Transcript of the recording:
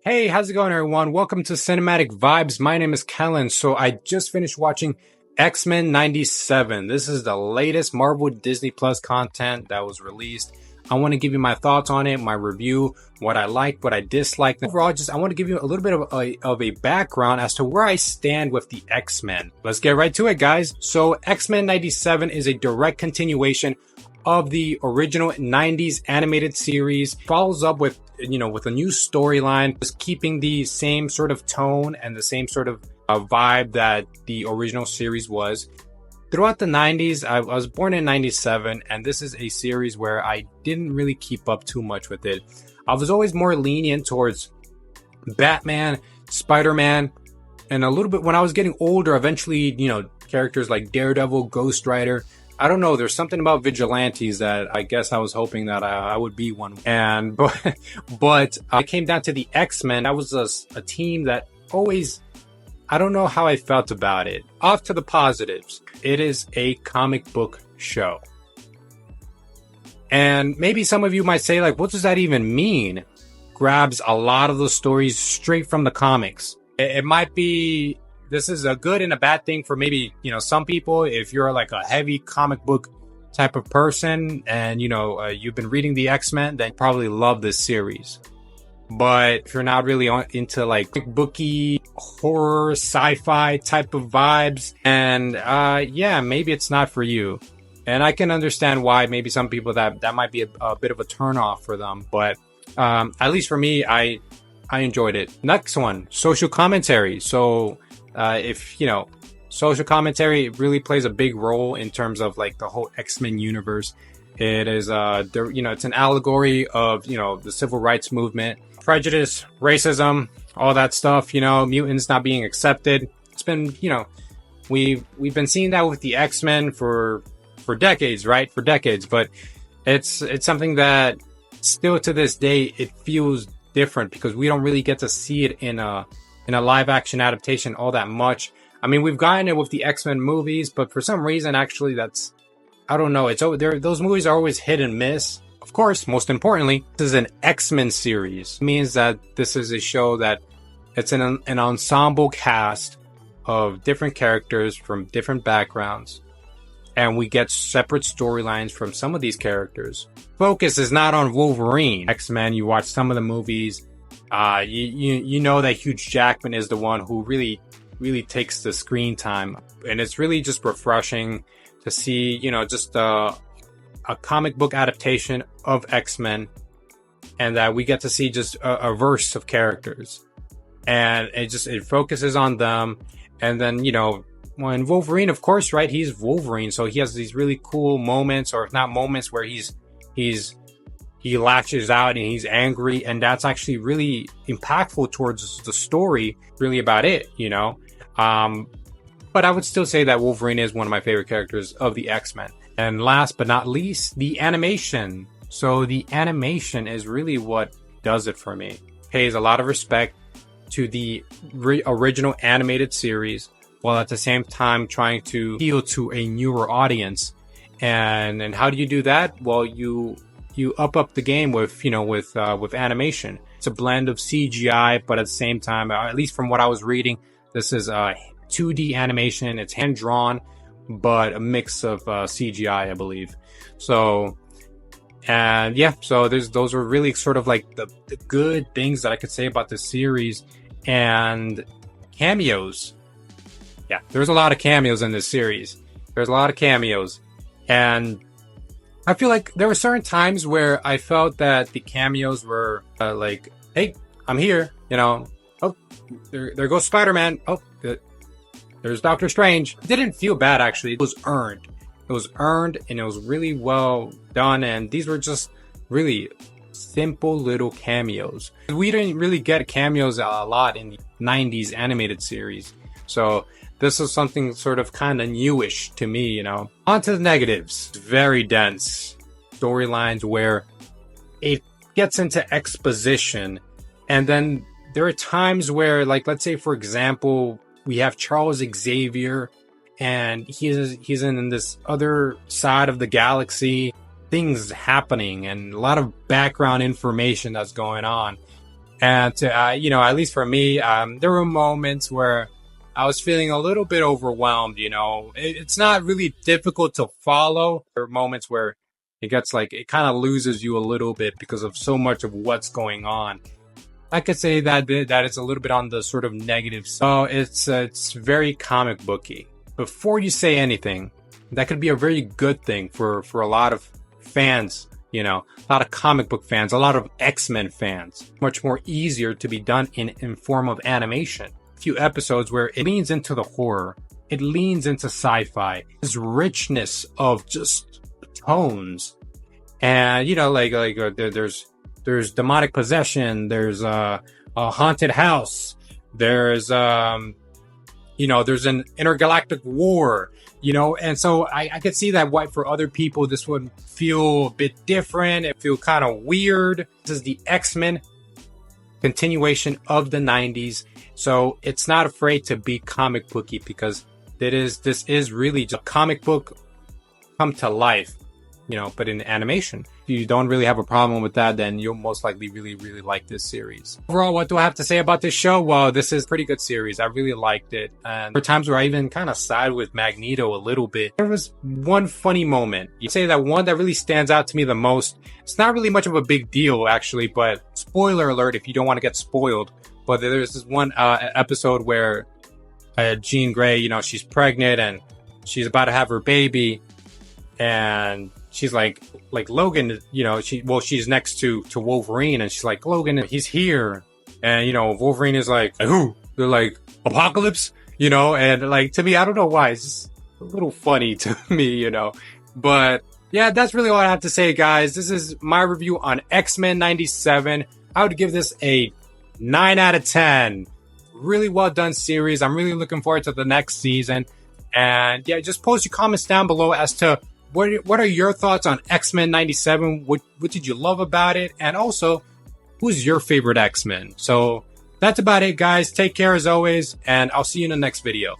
Hey, how's it going, everyone? Welcome to Cinematic Vibes. My name is Kellen. So I just finished watching X-Men 97. This is the latest Marvel Disney Plus content that was released. I want to give you my thoughts on it, my review, what I liked, what I disliked. Overall, I want to give you a little bit of a background as to where I stand with the X-Men. Let's get right to it, guys. So X-Men 97 is a direct continuation of the original 90s animated series. Follows up with a new storyline, just keeping the same sort of tone and the same sort of vibe that the original series was. Throughout the 90s, I was born in 97, and this is a series where I didn't really keep up too much with it. I was always more lenient towards Batman, Spider-Man, and a little bit when I was getting older, eventually, characters like Daredevil, Ghost Rider. I don't know. There's something about vigilantes that I guess I was hoping that I would be one. But I came down to the X-Men. That was a team that always, I don't know how I felt about it. Off to the positives. It is a comic book show. And maybe some of you might say, like, what does that even mean? Grabs a lot of the stories straight from the comics. It might be... This is a good and a bad thing for maybe, some people. If you're like a heavy comic book type of person and, you've been reading the X-Men, then you probably love this series. But if you're not really into like booky horror, sci-fi type of vibes, and maybe it's not for you. And I can understand why maybe some people that might be a bit of a turnoff for them. But at least for me, I enjoyed it. Next one, social commentary. So... social commentary really plays a big role in terms of like the whole X-Men universe. It is, it's an allegory of, the civil rights movement, prejudice, racism, all that stuff, mutants not being accepted. It's been, we've been seeing that with the X-Men for decades, right? For decades, but it's something that still to this day, it feels different because we don't really get to see it in a live action adaptation all that much. I mean, we've gotten it with the X-Men movies, but for some reason, actually, I don't know. Those movies are always hit and miss. Of course, most importantly, this is an X-Men series. It means that this is a show that it's an ensemble cast of different characters from different backgrounds. And we get separate storylines from some of these characters. Focus is not on Wolverine. X-Men, you watch some of the movies. You know that Hugh Jackman is the one who really takes the screen time, and it's really just refreshing to see, just a comic book adaptation of X-Men, and that we get to see just a verse of characters, and it focuses on them. And then, when Wolverine, of course, right, he's Wolverine, so he has these really cool moments, or if not moments, where he lashes out and he's angry, and that's actually really impactful towards the story, really about it, But I would still say that Wolverine is one of my favorite characters of the X-Men. And last but not least, the animation. So the animation is really what does it for me. Pays a lot of respect to the original animated series, while at the same time trying to appeal to a newer audience. And how do you do that? Well, you up the game with animation. It's a blend of CGI, but at the same time, at least from what I was reading, this is 2D animation. It's hand drawn, but a mix of CGI, I believe. So those are really sort of like the good things that I could say about this series. And cameos. Yeah, there's a lot of cameos in this series. There's a lot of cameos. And I feel like there were certain times where I felt that the cameos were like, hey, I'm here, Oh, there goes Spider-Man. Oh, there's Doctor Strange. It didn't feel bad, actually. It was earned. It was earned, and it was really well done. And these were just really simple little cameos. We didn't really get cameos a lot in the 90s animated series. So this is something sort of kind of newish to me, On to the negatives. Very dense storylines where it gets into exposition. And then there are times where, like, let's say, for example, we have Charles Xavier, and he's in this other side of the galaxy. Things happening and a lot of background information that's going on. And you know, at least for me, there were moments where I was feeling a little bit overwhelmed. You know, it's not really difficult to follow. There are moments where it gets like, it kind of loses you a little bit because of so much of what's going on. I could say that it's a little bit on the sort of negative side. So it's very comic booky. Before you say anything, that could be a very good thing for a lot of fans, you know, a lot of comic book fans, a lot of X-Men fans. Much more easier to be done in form of animation. A few episodes where it leans into the horror, it leans into sci-fi, this richness of just tones, and you know, there's demonic possession, there's a haunted house, there's you know, there's an intergalactic war, you know, and so I could see that why for other people this would feel a bit different, it feel kind of weird. This is the X-Men continuation of the 90s, so it's not afraid to be comic booky, because this is really just a comic book come to life, you know, but in animation. If you don't really have a problem with that, then you'll most likely really, really like this series. Overall, what do I have to say about this show? Well, this is a pretty good series. I really liked it. And there were times where I even kind of side with Magneto a little bit. There was one funny moment. You say that one that really stands out to me the most. It's not really much of a big deal, actually, but spoiler alert if you don't want to get spoiled. But there's this one episode where Jean Grey, you know, she's pregnant and she's about to have her baby. And she's like Logan, you know, she's next to Wolverine, and she's like, Logan, he's here. And, you know, Wolverine is like, who? They're like, Apocalypse, you know, and like, to me, I don't know why, it's just a little funny to me, you know. But yeah, that's really all I have to say, guys. This is my review on X-Men 97. I would give this a 9 out of 10. Really well done series. I'm really looking forward to the next season. And yeah, just post your comments down below as to what are your thoughts on X-Men 97? What did you love about it? And also, who's your favorite X-Men? So that's about it, guys. Take care as always, and I'll see you in the next video.